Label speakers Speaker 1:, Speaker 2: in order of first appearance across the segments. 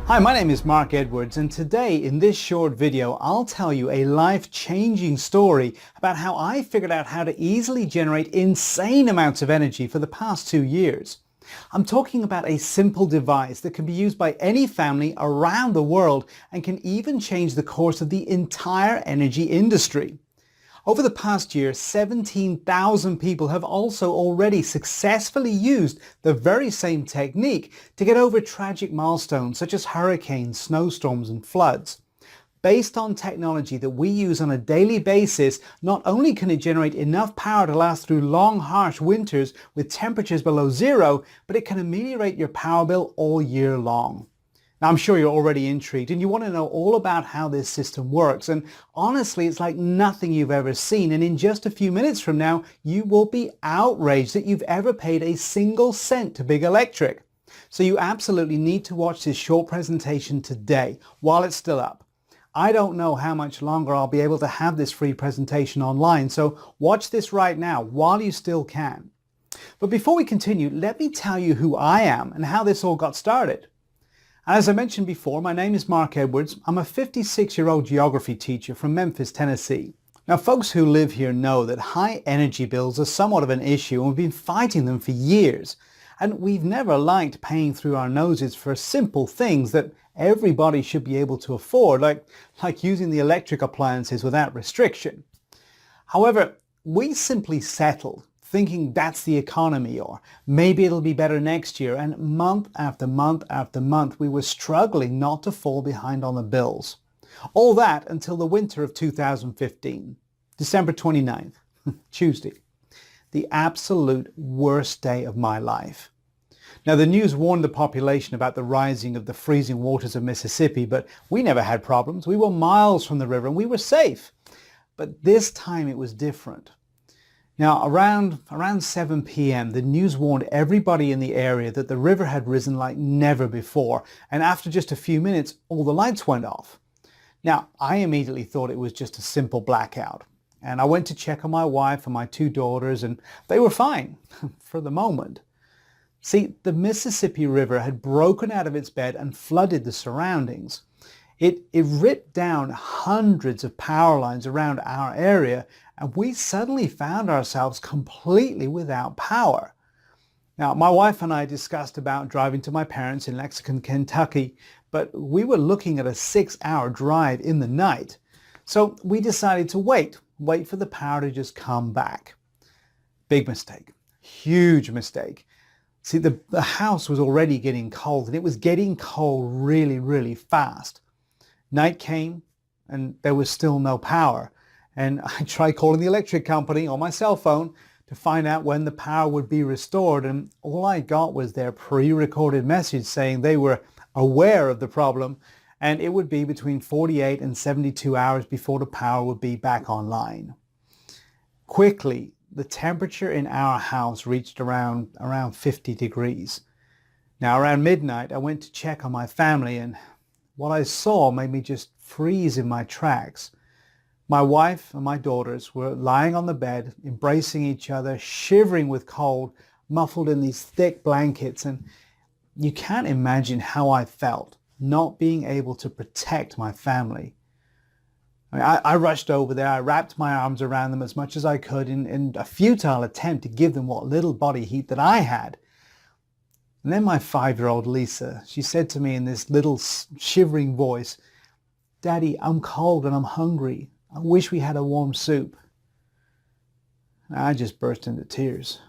Speaker 1: Hi, my name is Mark Edwards, and today in this short video I'll tell you a life-changing story about how I figured out how to easily generate insane amounts of energy for the past 2 years. I'm talking about a simple device that can be used by any family around the world and can even change the course of the entire energy industry. Over the past year, 17,000 people have also already successfully used the very same technique to get over tragic milestones such as hurricanes, snowstorms and floods. Based on technology that we use on a daily basis, not only can it generate enough power to last through long, harsh winters with temperatures below zero, but it can ameliorate your power bill all year long. Now, I'm sure you're already intrigued and you want to know all about how this system works. And honestly, it's like nothing you've ever seen. And in just a few minutes from now, you will be outraged that you've ever paid a single cent to Big Electric. So you absolutely need to watch this short presentation today while it's still up. I don't know how much longer I'll be able to have this free presentation online. So watch this right now while you still can. But before we continue, let me tell you who I am and how this all got started. As I mentioned before, my name is Mark Edwards. I'm a 56-year-old geography teacher from Memphis, Tennessee. Now, folks who live here know that high energy bills are somewhat of an issue and we've been fighting them for years. And we've never liked paying through our noses for simple things that everybody should be able to afford, like using the electric appliances without restriction. However, we simply settled, thinking that's the economy, or maybe it'll be better next year, and month after month after month we were struggling not to fall behind on the bills. All that until the winter of 2015, December 29th, Tuesday, the absolute worst day of my life. Now, the news warned the population about the rising of the freezing waters of Mississippi, but we never had problems. We were miles from the river and we were safe. But this time it was different. Now, around 7 p.m., the news warned everybody in the area that the river had risen like never before, and after just a few minutes, all the lights went off. Now, I immediately thought it was just a simple blackout, and I went to check on my wife and my 2 daughters, and they were fine, for the moment. See, the Mississippi River had broken out of its bed and flooded the surroundings. It ripped down hundreds of power lines around our area, and we suddenly found ourselves completely without power. Now, my wife and I discussed about driving to my parents in Lexington, Kentucky, but we were looking at a 6-hour drive in the night. So we decided to wait for the power to just come back. Big mistake. Huge mistake. See, the house was already getting cold, and it was getting cold really, really fast. Night came, and there was still no power. And I tried calling the electric company on my cell phone to find out when the power would be restored. And all I got was their pre-recorded message saying they were aware of the problem and it would be between 48 and 72 hours before the power would be back online. Quickly, the temperature in our house reached around 50 degrees. Now, around midnight, I went to check on my family, and what I saw made me just freeze in my tracks. My wife and my daughters were lying on the bed, embracing each other, shivering with cold, muffled in these thick blankets. And you can't imagine how I felt not being able to protect my family. I rushed over there. I wrapped my arms around them as much as I could in a futile attempt to give them what little body heat that I had. And then my 5-year-old Lisa, she said to me in this little shivering voice, "Daddy, I'm cold and I'm hungry. I wish we had a warm soup." I just burst into tears.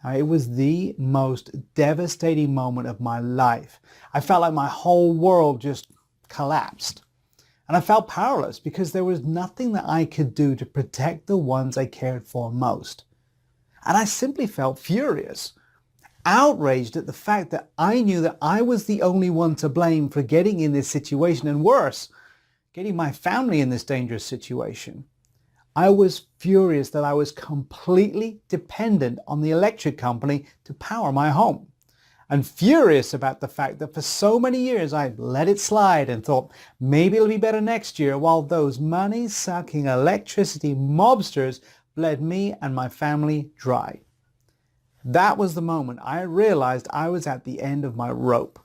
Speaker 1: It was the most devastating moment of my life. I felt like my whole world just collapsed. And I felt powerless because there was nothing that I could do to protect the ones I cared for most. And I simply felt furious, outraged at the fact that I knew that I was the only one to blame for getting in this situation, and worse, getting my family in this dangerous situation. I was furious that I was completely dependent on the electric company to power my home. And furious about the fact that for so many years I let it slide and thought maybe it'll be better next year, while those money-sucking electricity mobsters bled me and my family dry. That was the moment I realized I was at the end of my rope.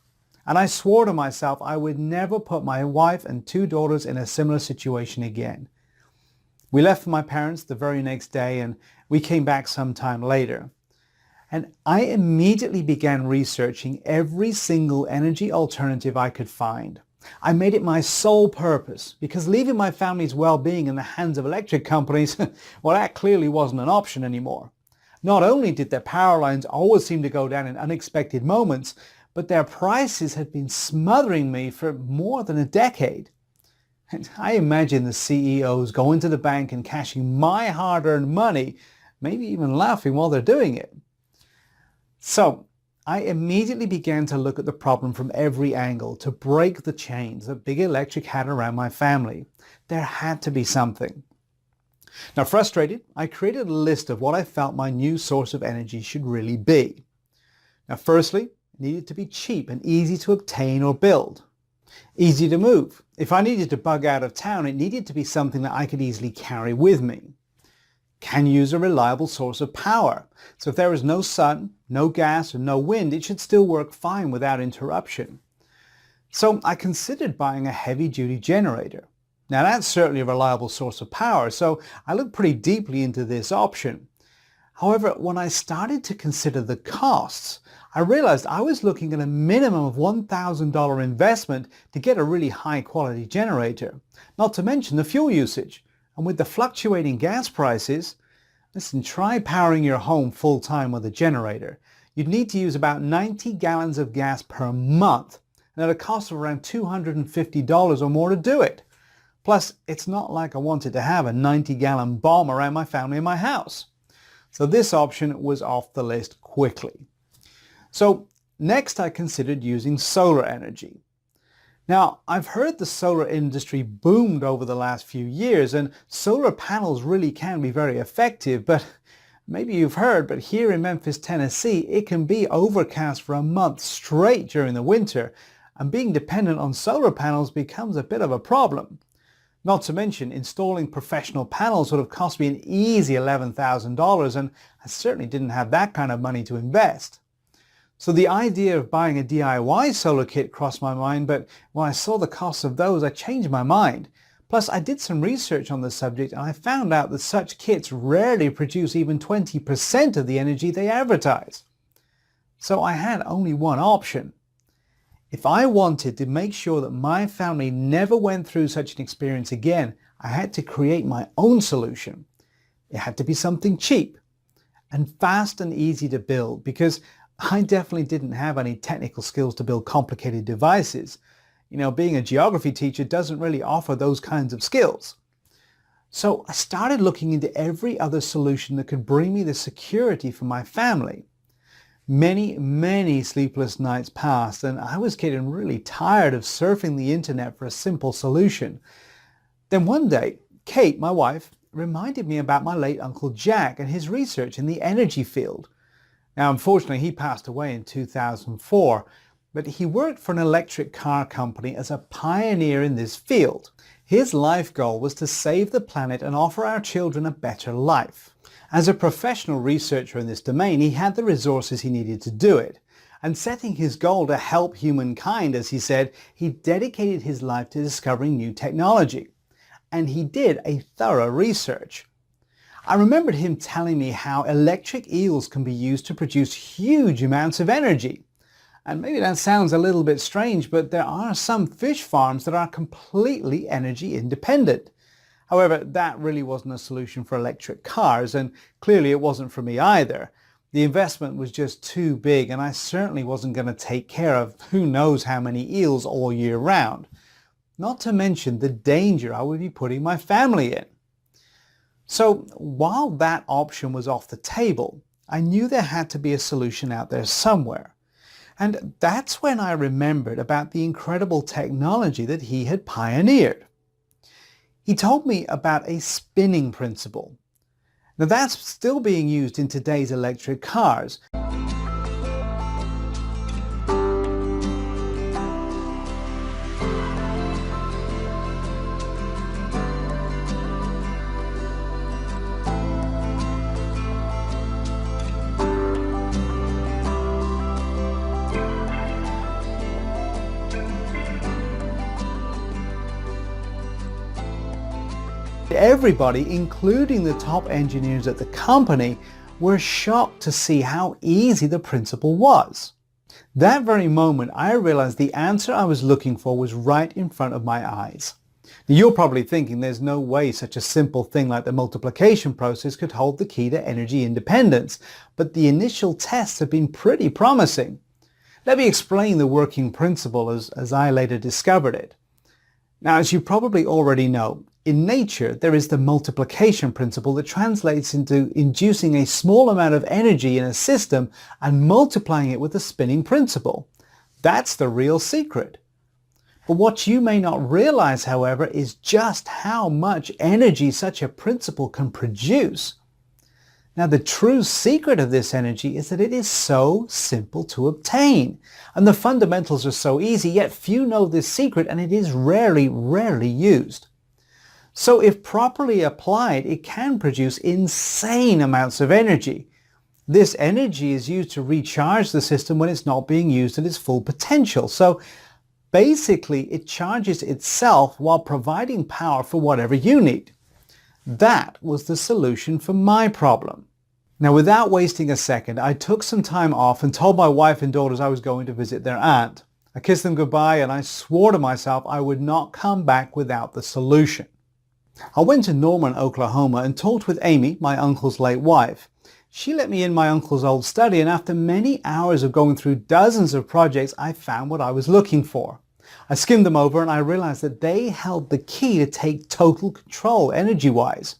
Speaker 1: And I swore to myself I would never put my wife and 2 daughters in a similar situation again. We left for my parents the very next day and we came back sometime later. And I immediately began researching every single energy alternative I could find. I made it my sole purpose because leaving my family's well-being in the hands of electric companies, well, that clearly wasn't an option anymore. Not only did their power lines always seem to go down in unexpected moments, but their prices had been smothering me for more than a decade. And I imagine the CEOs going to the bank and cashing my hard-earned money, maybe even laughing while they're doing it. So I immediately began to look at the problem from every angle to break the chains that Big Electric had around my family. There had to be something. Now, frustrated, I created a list of what I felt my new source of energy should really be. Now, firstly, it needed to be cheap and easy to obtain or build. Easy to move. If I needed to bug out of town, it needed to be something that I could easily carry with me. Can use a reliable source of power. So if there is no sun, no gas, and no wind, it should still work fine without interruption. So I considered buying a heavy-duty generator. Now that's certainly a reliable source of power, so I looked pretty deeply into this option. However, when I started to consider the costs, I realized I was looking at a minimum of $1,000 investment to get a really high-quality generator, not to mention the fuel usage. And with the fluctuating gas prices, listen, try powering your home full-time with a generator. You'd need to use about 90 gallons of gas per month, and at a cost of around $250 or more to do it. Plus, it's not like I wanted to have a 90-gallon bomb around my family and my house. So this option was off the list quickly. So next I considered using solar energy. Now, I've heard the solar industry boomed over the last few years, and solar panels really can be very effective, but maybe you've heard, but here in Memphis, Tennessee, it can be overcast for a month straight during the winter, and being dependent on solar panels becomes a bit of a problem. Not to mention, installing professional panels would have cost me an easy $11,000, and I certainly didn't have that kind of money to invest. So the idea of buying a DIY solar kit crossed my mind, but when I saw the cost of those, I changed my mind. Plus, I did some research on the subject and I found out that such kits rarely produce even 20% of the energy they advertise. So I had only one option. If I wanted to make sure that my family never went through such an experience again, I had to create my own solution. It had to be something cheap and fast and easy to build, because I definitely didn't have any technical skills to build complicated devices. You know, being a geography teacher doesn't really offer those kinds of skills. So I started looking into every other solution that could bring me the security for my family. Many sleepless nights passed, and I was getting really tired of surfing the internet for a simple solution. Then one day, Kate, my wife, reminded me about my late Uncle Jack and his research in the energy field. Now, unfortunately, he passed away in 2004, but he worked for an electric car company as a pioneer in this field. His life goal was to save the planet and offer our children a better life. As a professional researcher in this domain, he had the resources he needed to do it. And setting his goal to help humankind, as he said, he dedicated his life to discovering new technology. And he did a thorough research. I remembered him telling me how electric eels can be used to produce huge amounts of energy. And maybe that sounds a little bit strange, but there are some fish farms that are completely energy independent. However, that really wasn't a solution for electric cars, and clearly it wasn't for me either. The investment was just too big, and I certainly wasn't going to take care of who knows how many eels all year round. Not to mention the danger I would be putting my family in. So while that option was off the table, I knew there had to be a solution out there somewhere. And that's when I remembered about the incredible technology that he had pioneered. He told me about a spinning principle. Now that's still being used in today's electric cars. everybody, including the top engineers at the company, were shocked to see how easy the principle was. That very moment, I realized the answer I was looking for was right in front of my eyes. Now, you're probably thinking there's no way such a simple thing like the multiplication process could hold the key to energy independence, but the initial tests have been pretty promising. Let me explain the working principle as I later discovered it. Now, as you probably already know, in nature, there is the multiplication principle that translates into inducing a small amount of energy in a system and multiplying it with the spinning principle. That's the real secret. But what you may not realize, however, is just how much energy such a principle can produce. Now, the true secret of this energy is that it is so simple to obtain. And the fundamentals are so easy, yet few know this secret, and it is rarely used. So if properly applied, it can produce insane amounts of energy. This energy is used to recharge the system when it's not being used at its full potential. So basically, it charges itself while providing power for whatever you need. That was the solution for my problem. Now, without wasting a second, I took some time off and told my wife and daughters I was going to visit their aunt. I kissed them goodbye and I swore to myself I would not come back without the solution. I went to Norman, Oklahoma and talked with Amy, my uncle's late wife. She let me in my uncle's old study, and after many hours of going through dozens of projects, I found what I was looking for. I skimmed them over and I realized that they held the key to take total control energy-wise.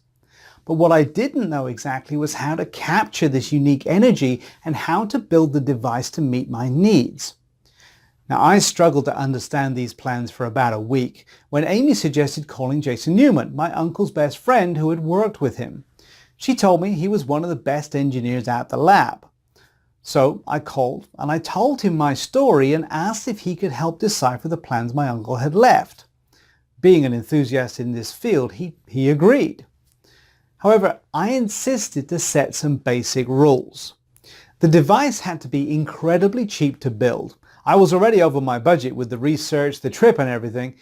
Speaker 1: But what I didn't know exactly was how to capture this unique energy and how to build the device to meet my needs. Now, I struggled to understand these plans for about a week when Amy suggested calling Jason Newman, my uncle's best friend who had worked with him. She told me he was one of the best engineers at the lab. So I called and I told him my story and asked if he could help decipher the plans my uncle had left. Being an enthusiast in this field, he agreed. However, I insisted to set some basic rules. The device had to be incredibly cheap to build. I was already over my budget with the research, the trip and everything.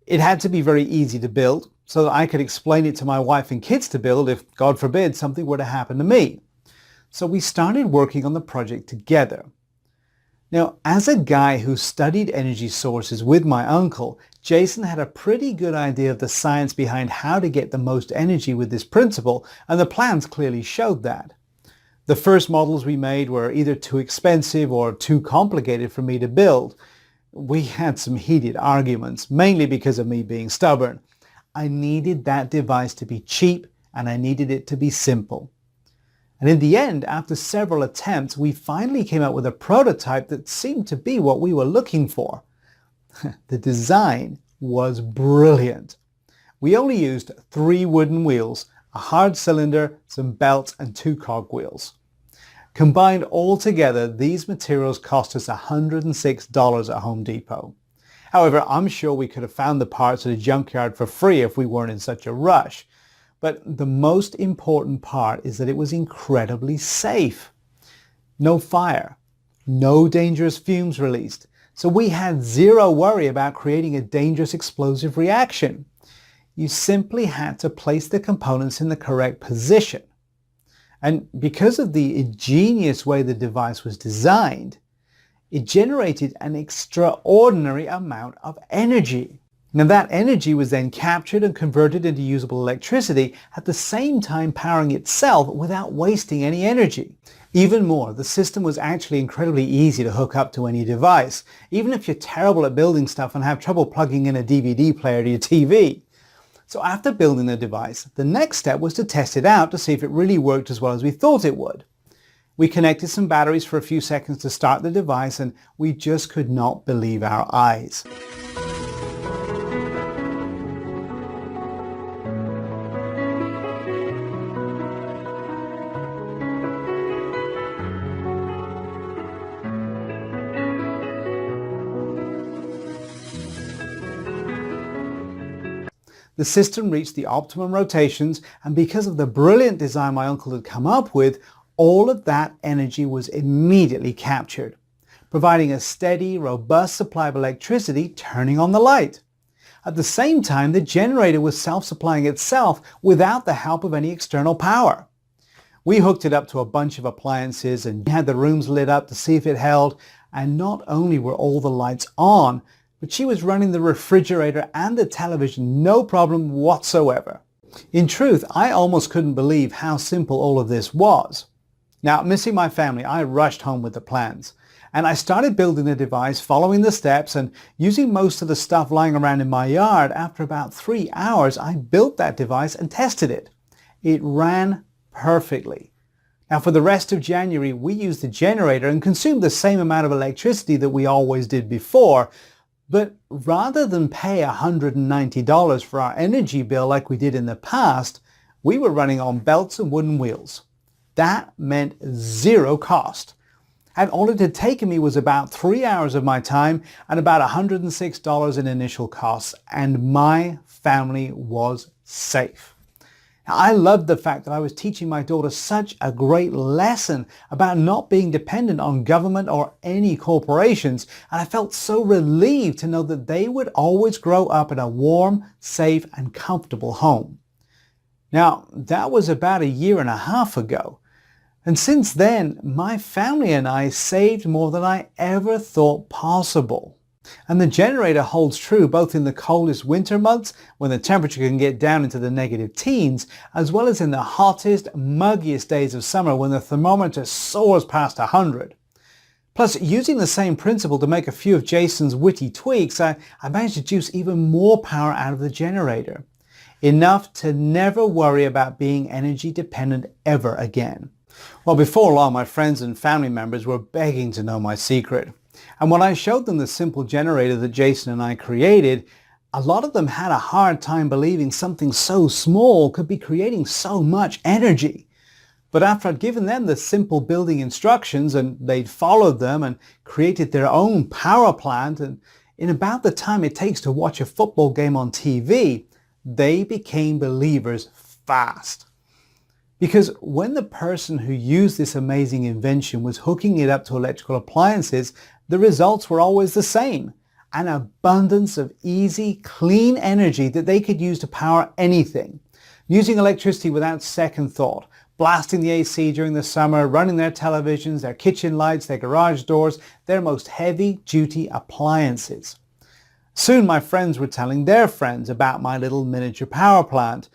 Speaker 1: It had to be very easy to build so that I could explain it to my wife and kids to build if, God forbid, something were to happen to me. So we started working on the project together. Now, as a guy who studied energy sources with my uncle, Jason had a pretty good idea of the science behind how to get the most energy with this principle, and the plans clearly showed that. The first models we made were either too expensive or too complicated for me to build. We had some heated arguments, mainly because of me being stubborn. I needed that device to be cheap and I needed it to be simple. And in the end, after several attempts, we finally came up with a prototype that seemed to be what we were looking for. The design was brilliant. We only used 3 wooden wheels, a hard cylinder, some belts, and 2 cogwheels. Combined all together, these materials cost us $106 at Home Depot. However, I'm sure we could have found the parts at a junkyard for free if we weren't in such a rush. But the most important part is that it was incredibly safe. No fire, no dangerous fumes released. So we had zero worry about creating a dangerous explosive reaction. You simply had to place the components in the correct position. And because of the ingenious way the device was designed, it generated an extraordinary amount of energy. Now that energy was then captured and converted into usable electricity, at the same time powering itself without wasting any energy. Even more, the system was actually incredibly easy to hook up to any device, even if you're terrible at building stuff and have trouble plugging in a DVD player to your TV. So after building the device, the next step was to test it out to see if it really worked as well as we thought it would. We connected some batteries for a few seconds to start the device, and we just could not believe our eyes. The system reached the optimum rotations, and because of the brilliant design my uncle had come up with, all of that energy was immediately captured, providing a steady, robust supply of electricity, turning on the light. At the same time, the generator was self-supplying itself without the help of any external power. We hooked it up to a bunch of appliances and had the rooms lit up to see if it held, and not only were all the lights on, but she was running the refrigerator and the television no problem whatsoever. In truth, I almost couldn't believe how simple all of this was. Now, missing my family, I rushed home with the plans. And I started building the device, following the steps and using most of the stuff lying around in my yard. After about 3 hours, I built that device and tested it. It ran perfectly. Now, for the rest of January, we used the generator and consumed the same amount of electricity that we always did before. But rather than pay $190 for our energy bill like we did in the past, we were running on belts and wooden wheels. That meant zero cost. And all it had taken me was about 3 hours of my time and about $106 in initial costs, and my family was safe. Now, I loved the fact that I was teaching my daughter such a great lesson about not being dependent on government or any corporations, and I felt so relieved to know that they would always grow up in a warm, safe, and comfortable home. Now, that was about 1.5 years ago. And since then, my family and I saved more than I ever thought possible. And the generator holds true both in the coldest winter months, when the temperature can get down into the negative teens, as well as in the hottest, muggiest days of summer when the thermometer soars past 100. Plus, using the same principle to make a few of Jason's witty tweaks, I managed to juice even more power out of the generator. Enough to never worry about being energy dependent ever again. Well, before long, my friends and family members were begging to know my secret. And when I showed them the simple generator that Jason and I created, a lot of them had a hard time believing something so small could be creating so much energy. But after I'd given them the simple building instructions and they'd followed them and created their own power plant, and in about the time it takes to watch a football game on TV, they became believers fast. Because when the person who used this amazing invention was hooking it up to electrical appliances, the results were always the same. An abundance of easy, clean energy that they could use to power anything. Using electricity without second thought, blasting the AC during the summer, running their televisions, their kitchen lights, their garage doors, their most heavy-duty appliances. Soon my friends were telling their friends about my little miniature power plant.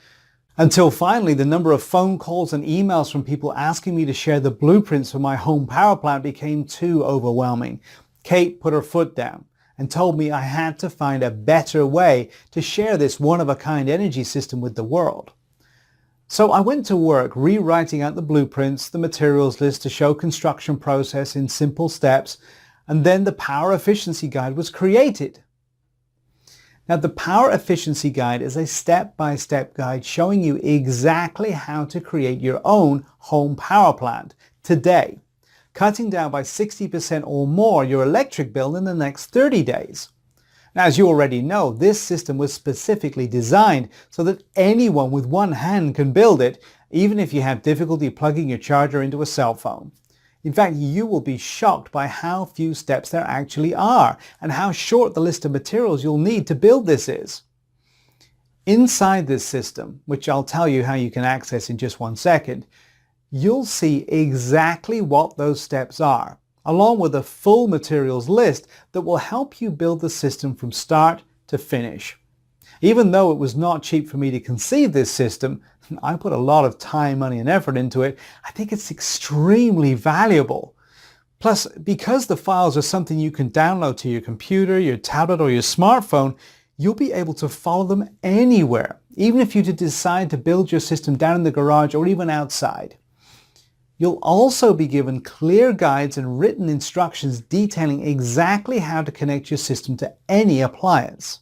Speaker 1: Until finally, the number of phone calls and emails from people asking me to share the blueprints for my home power plant became too overwhelming. Kate put her foot down and told me I had to find a better way to share this one-of-a-kind energy system with the world. So I went to work rewriting out the blueprints, the materials list to show construction process in simple steps, and then the power efficiency guide was created. Now, the Power Efficiency Guide is a step-by-step guide showing you exactly how to create your own home power plant today, cutting down by 60% or more your electric bill in the next 30 days. Now, as you already know, this system was specifically designed so that anyone with one hand can build it, even if you have difficulty plugging your charger into a cell phone. In fact, you will be shocked by how few steps there actually are and how short the list of materials you'll need to build this is. Inside this system, which I'll tell you how you can access in just 1 second, you'll see exactly what those steps are, along with a full materials list that will help you build the system from start to finish. Even though it was not cheap for me to conceive this system, I put a lot of time, money, and effort into it. I think it's extremely valuable. Plus, because the files are something you can download to your computer, your tablet, or your smartphone, you'll be able to follow them anywhere, even if you decide to build your system down in the garage or even outside. You'll also be given clear guides and written instructions detailing exactly how to connect your system to any appliance.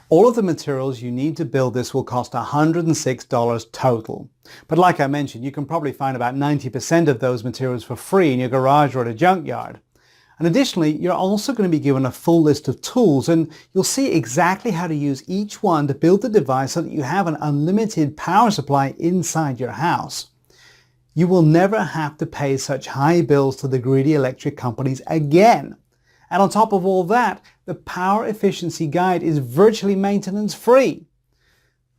Speaker 1: All of the materials you need to build this will cost $106 total. But like I mentioned, you can probably find about 90% of those materials for free in your garage or at a junkyard. And additionally, you're also going to be given a full list of tools, and you'll see exactly how to use each one to build the device so that you have an unlimited power supply inside your house. You will never have to pay such high bills to the greedy electric companies again. And on top of all that, the power efficiency guide is virtually maintenance free.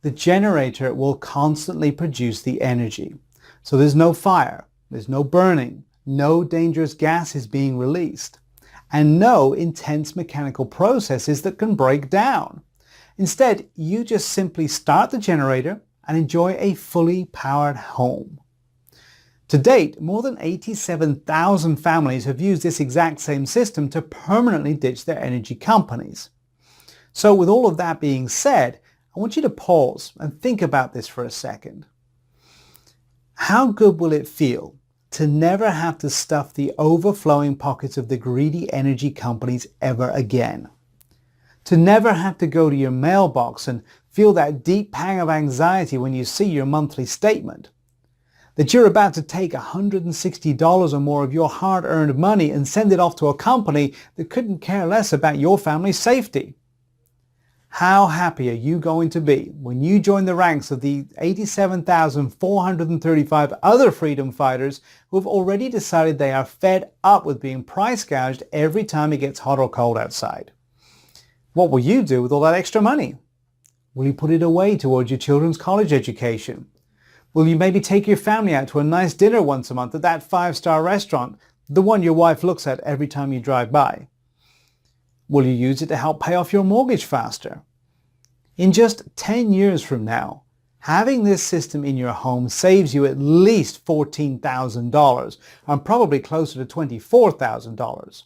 Speaker 1: The generator will constantly produce the energy. So there's no fire, there's no burning, no dangerous gas is being released, and no intense mechanical processes that can break down. Instead, you just simply start the generator and enjoy a fully powered home. To date, more than 87,000 families have used this exact same system to permanently ditch their energy companies. So with all of that being said, I want you to pause and think about this for a second. How good will it feel to never have to stuff the overflowing pockets of the greedy energy companies ever again? To never have to go to your mailbox and feel that deep pang of anxiety when you see your monthly statement? That you're about to take $160 or more of your hard-earned money and send it off to a company that couldn't care less about your family's safety? How happy are you going to be when you join the ranks of the 87,435 other freedom fighters who have already decided they are fed up with being price gouged every time it gets hot or cold outside? What will you do with all that extra money? Will you put it away towards your children's college education? Will you maybe take your family out to a nice dinner once a month at that 5-star restaurant, the one your wife looks at every time you drive by? Will you use it to help pay off your mortgage faster? In just 10 years from now, having this system in your home saves you at least $14,000 and probably closer to $24,000.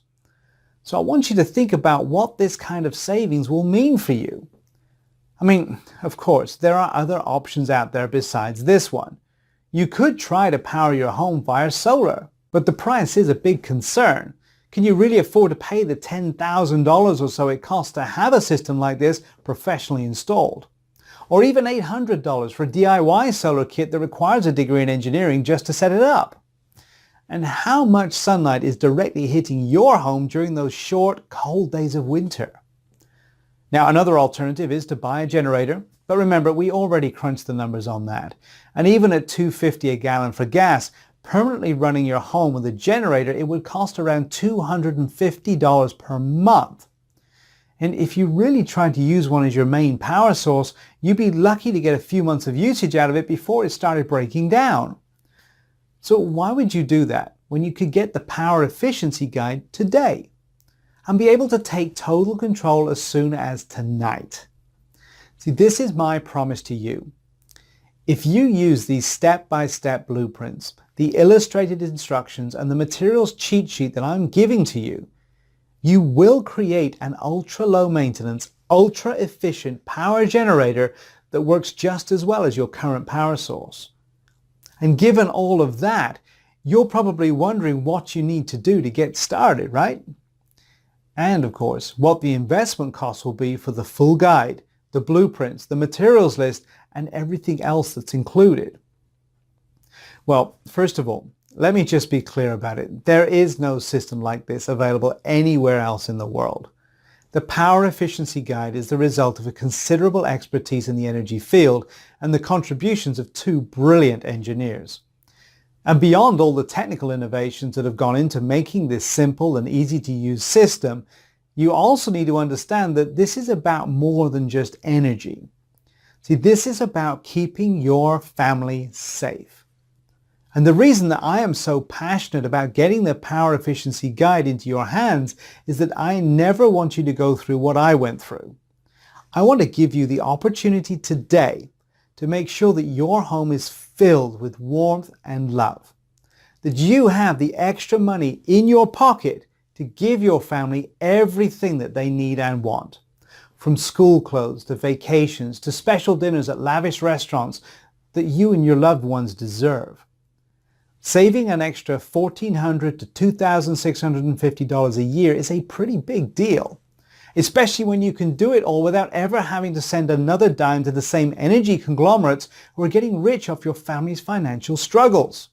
Speaker 1: So I want you to think about what this kind of savings will mean for you. I mean, of course, there are other options out there besides this one. You could try to power your home via solar, but the price is a big concern. Can you really afford to pay the $10,000 or so it costs to have a system like this professionally installed? Or even $800 for a DIY solar kit that requires a degree in engineering just to set it up? And how much sunlight is directly hitting your home during those short, cold days of winter? Now, another alternative is to buy a generator, but remember, we already crunched the numbers on that. And even at $2.50 a gallon for gas, permanently running your home with a generator, it would cost around $250 per month. And if you really tried to use one as your main power source, you'd be lucky to get a few months of usage out of it before it started breaking down. So why would you do that when you could get the power efficiency guide today and be able to take total control as soon as tonight? See, this is my promise to you. If you use these step-by-step blueprints, the illustrated instructions, and the materials cheat sheet that I'm giving to you, you will create an ultra-low maintenance, ultra-efficient power generator that works just as well as your current power source. And given all of that, you're probably wondering what you need to do to get started, right? And of course, what the investment cost will be for the full guide, the blueprints, the materials list, and everything else that's included. Well, first of all, let me just be clear about it. There is no system like this available anywhere else in the world. The Power Efficiency Guide is the result of a considerable expertise in the energy field and the contributions of two brilliant engineers. And beyond all the technical innovations that have gone into making this simple and easy to use system, you also need to understand that this is about more than just energy. See, this is about keeping your family safe. And the reason that I am so passionate about getting the Power Efficiency Guide into your hands is that I never want you to go through what I went through. I want to give you the opportunity today to make sure that your home is filled with warmth and love. That you have the extra money in your pocket to give your family everything that they need and want. From school clothes to vacations to special dinners at lavish restaurants that you and your loved ones deserve. Saving an extra $1,400 to $2,650 a year is a pretty big deal, especially when you can do it all without ever having to send another dime to the same energy conglomerates who are getting rich off your family's financial struggles.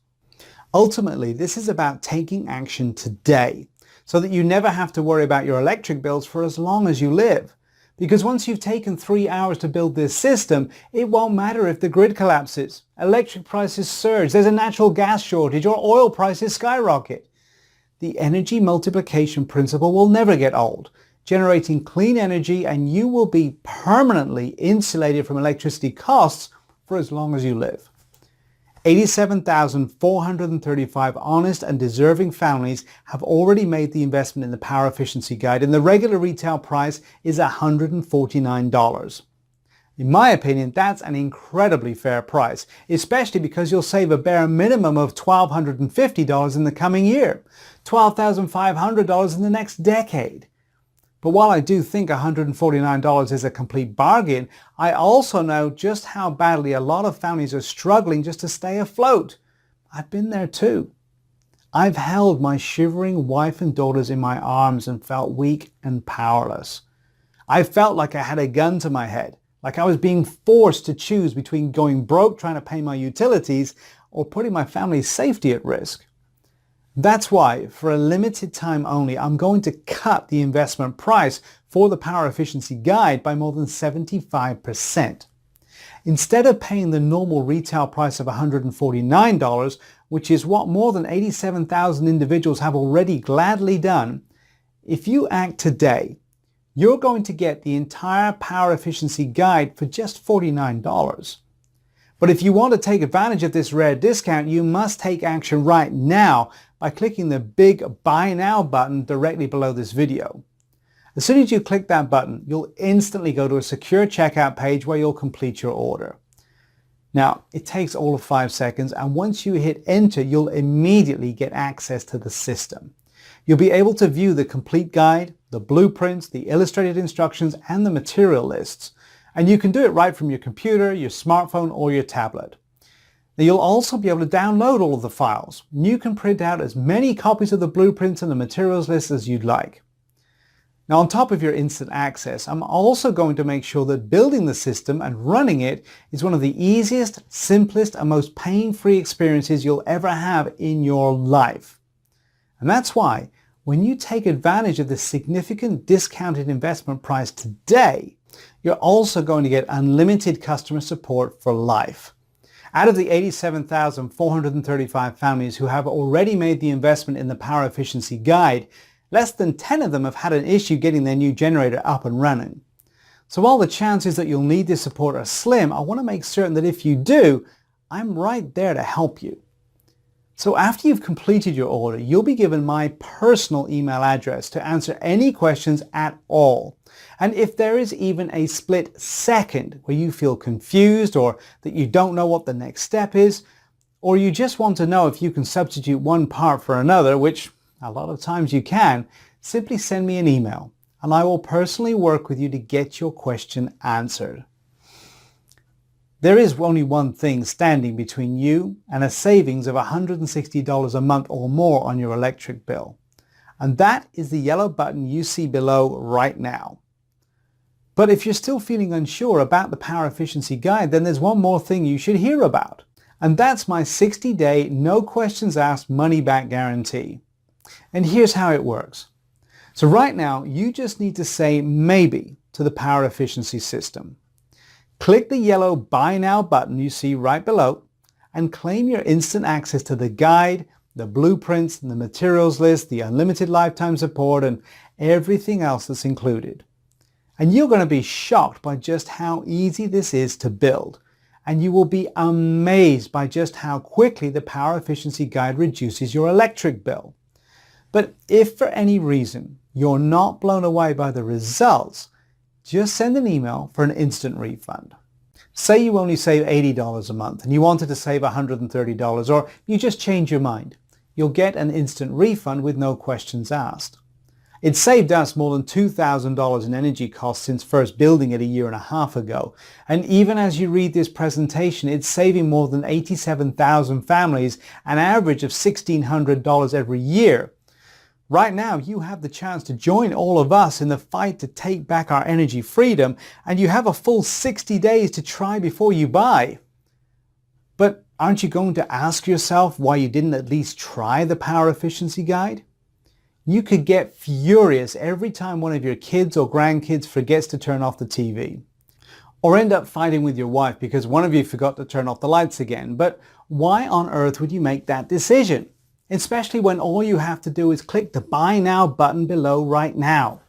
Speaker 1: Ultimately, this is about taking action today so that you never have to worry about your electric bills for as long as you live. Because once you've taken 3 hours to build this system, it won't matter if the grid collapses, electric prices surge, there's a natural gas shortage, or oil prices skyrocket. the energy multiplication principle will never get old, generating clean energy, and you will be permanently insulated from electricity costs for as long as you live. 87,435 honest and deserving families have already made the investment in the Power Efficiency Guide, and the regular retail price is $149. In my opinion, that's an incredibly fair price, especially because you'll save a bare minimum of $1,250 in the coming year, $12,500 in the next decade. But while I do think $149 is a complete bargain, I also know just how badly a lot of families are struggling just to stay afloat. I've been there too. I've held my shivering wife and daughters in my arms and felt weak and powerless. I felt like I had a gun to my head, like I was being forced to choose between going broke trying to pay my utilities or putting my family's safety at risk. That's why, for a limited time only, I'm going to cut the investment price for the Power Efficiency Guide by more than 75%. Instead of paying the normal retail price of $149, which is what more than 87,000 individuals have already gladly done, if you act today, you're going to get the entire Power Efficiency Guide for just $49. But if you want to take advantage of this rare discount, you must take action right now by clicking the big Buy Now button directly below this video. As soon as you click that button, you'll instantly go to a secure checkout page where you'll complete your order. Now, it takes all of 5 seconds, and once you hit enter, you'll immediately get access to the system. You'll be able to view the complete guide, the blueprints, the illustrated instructions, and the material lists. And you can do it right from your computer, your smartphone, or your tablet. Now, you'll also be able to download all of the files. You can print out as many copies of the blueprints and the materials list as you'd like. Now, on top of your instant access, I'm also going to make sure that building the system and running it is one of the easiest, simplest, and most pain-free experiences you'll ever have in your life. And that's why, when you take advantage of this significant discounted investment price today, you're also going to get unlimited customer support for life. Out of the 87,435 families who have already made the investment in the Power Efficiency Guide, less than 10 of them have had an issue getting their new generator up and running. So while the chances that you'll need this support are slim, I want to make certain that if you do, I'm right there to help you. So after you've completed your order, you'll be given my personal email address to answer any questions at all. And if there is even a split second where you feel confused or that you don't know what the next step is, or you just want to know if you can substitute one part for another, which a lot of times you can, simply send me an email and I will personally work with you to get your question answered. There is only one thing standing between you and a savings of $160 a month or more on your electric bill. And that is the yellow button you see below right now. But if you're still feeling unsure about the Power Efficiency Guide, then there's one more thing you should hear about. And that's my 60-day, no questions asked money-back guarantee. And here's how it works. So right now, you just need to say maybe to the Power Efficiency system. Click the yellow Buy Now button you see right below and claim your instant access to the guide, the blueprints, and the materials list, the unlimited lifetime support, and everything else that's included. And you're going to be shocked by just how easy this is to build. And you will be amazed by just how quickly the Power Efficiency Guide reduces your electric bill. But if for any reason you're not blown away by the results, just send an email for an instant refund. Say you only save $80 a month and you wanted to save $130, or you just change your mind. You'll get an instant refund with no questions asked. It saved us more than $2,000 in energy costs since first building it a year and a half ago. And even as you read this presentation, it's saving more than 87,000 families an average of $1,600 every year. Right now, you have the chance to join all of us in the fight to take back our energy freedom, and you have a full 60 days to try before you buy. But aren't you going to ask yourself why you didn't at least try the Power Efficiency Guide? You could get furious every time one of your kids or grandkids forgets to turn off the TV. Or end up fighting with your wife because one of you forgot to turn off the lights again. But why on earth would you make that decision? especially when all you have to do is click the Buy Now button below right now.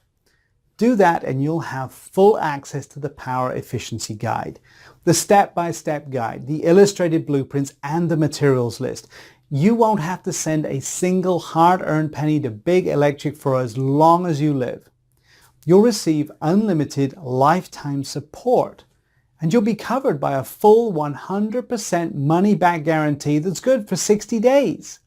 Speaker 1: Do that and you'll have full access to the Power Efficiency Guide, the step-by-step guide, the illustrated blueprints, and the materials list. You won't have to send a single hard-earned penny to Big Electric for as long as you live. You'll receive unlimited lifetime support, and you'll be covered by a full 100% money-back guarantee that's good for 60 days.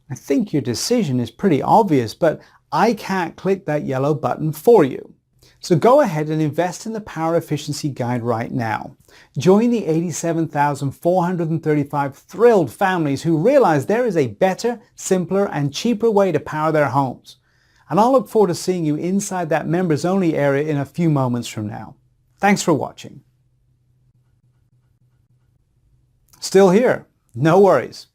Speaker 1: I think your decision is pretty obvious, but I can't click that yellow button for you. So go ahead and invest in the Power Efficiency Guide right now. Join the 87,435 thrilled families who realize there is a better, simpler, and cheaper way to power their homes. And I'll look forward to seeing you inside that members only area in a few moments from now. Thanks for watching. Still here? No worries.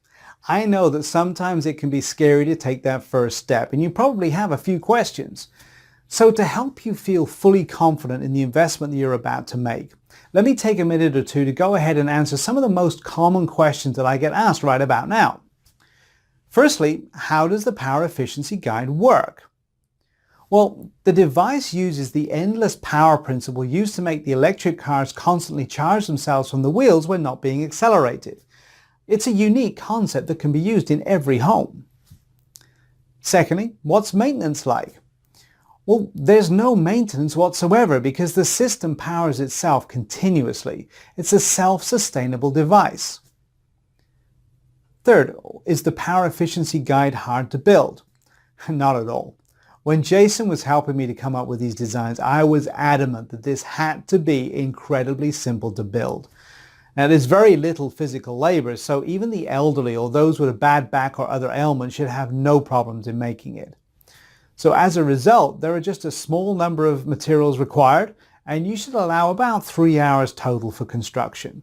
Speaker 1: I know that sometimes it can be scary to take that first step, and you probably have a few questions. So to help you feel fully confident in the investment that you're about to make, let me take a minute or two to go ahead and answer some of the most common questions that I get asked right about now. Firstly, how does the Power Efficiency Guide work? Well, the device uses the endless power principle used to make the electric cars constantly charge themselves from the wheels when not being accelerated. It's a unique concept that can be used in every home. Secondly, what's maintenance like? Well, there's no maintenance whatsoever because the system powers itself continuously. It's a self-sustainable device. Third, is the Power Efficiency Guide hard to build? Not at all. When Jason was helping me to come up with these designs, I was adamant that this had to be incredibly simple to build. Now, there's very little physical labor, so even the elderly or those with a bad back or other ailments should have no problems in making it. So as a result, there are just a small number of materials required, and you should allow about 3 hours total for construction.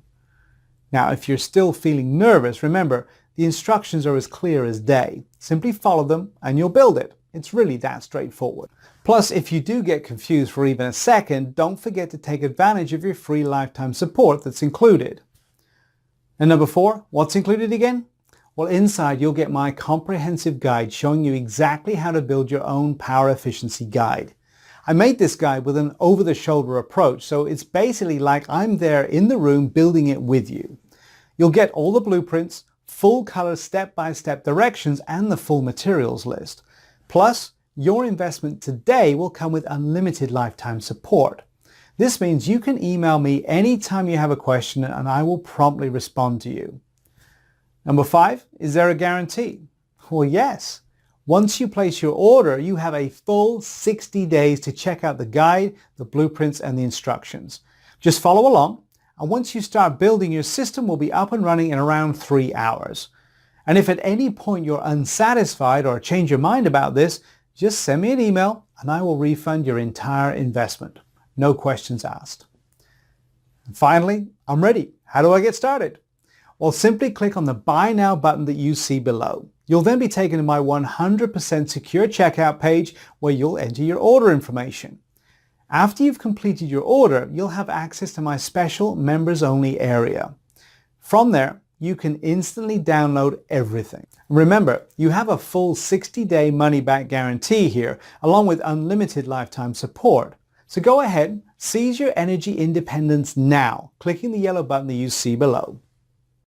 Speaker 1: Now, if you're still feeling nervous, remember, the instructions are as clear as day. Simply follow them and you'll build it. It's really that straightforward. Plus, if you do get confused for even a second, don't forget to take advantage of your free lifetime support that's included. And number 4, what's included again? Well, inside you'll get my comprehensive guide showing you exactly how to build your own power efficiency guide. I made this guide with an over-the-shoulder approach, so it's basically like I'm there in the room building it with you. You'll get all the blueprints, full color step-by-step directions, and the full materials list. Plus, your investment today will come with unlimited lifetime support. This means you can email me anytime you have a question and I will promptly respond to you. Number 5, is there a guarantee? Well, yes. Once you place your order, you have a full 60 days to check out the guide, the blueprints, and the instructions. Just follow along, and once you start building, your system will be up and running in around 3 hours. And if at any point you're unsatisfied or change your mind about this, just send me an email and I will refund your entire investment. No questions asked. And finally, I'm ready. How do I get started? Well, simply click on the Buy Now button that you see below. You'll then be taken to my 100% secure checkout page where you'll enter your order information. After you've completed your order, you'll have access to my special members only area. From there, you can instantly download everything. Remember, you have a full 60-day money-back guarantee here, along with unlimited lifetime support. So go ahead, seize your energy independence now, clicking the yellow button that you see below.